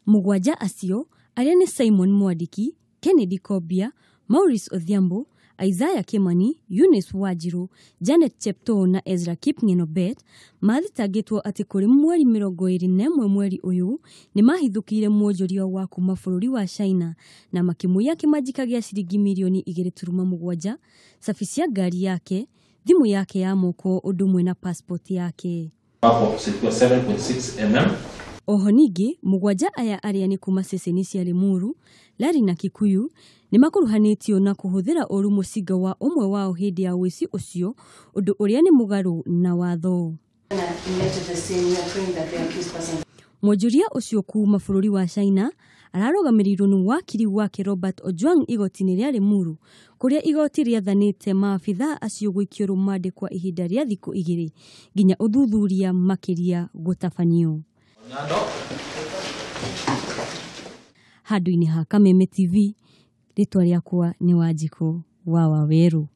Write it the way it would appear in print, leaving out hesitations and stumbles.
Mugwanja acio arĩa nĩ Simon Mwandiki, Kennedy Kobia, Maurice Odhiambo, Isaiah Kimani, Eunice Wanjiru, Janet Chepto na Ezra Kipngenobet mathitangĩtwo atĩ kũrĩ mweri 21 mweri ũyũ nĩ mahithũkĩire mwonjoria wa kuuma bũrũri wa China na makĩmũiya kĩmanjĩka gĩa ciringi mirioni 2.7, cabi cia ngari yake, thimu yake ya moko ũndũ ũmwe na passport yake. Oho ningĩ Mugwanja aya arĩa nĩ kuuma ceceni cia Limuru, Lari na Kikuyu nĩ makuruhanĩtio na kũhũthĩra ũru mũcinga wa ũmwe wao hĩndĩ ya wuici ũcio, ũndũ ũrĩa nĩ mũgarũ na watho. Mwonjoria ũcio kuuma bũrũri wa China ararũgamĩrĩirwo nĩ wakiri wake Robert Ojwang igoti-ini rĩa Limuru, kũrĩa igoti rĩathanĩte maabitha acio gũikio rumande kwa ihinda rĩa thikũ 2 nginya ũthuthuria makĩria gũtabanio. Handũ-inĩ ha Kameme TV, rĩtwa rĩakwa nĩ Wanjiku wa Waweru.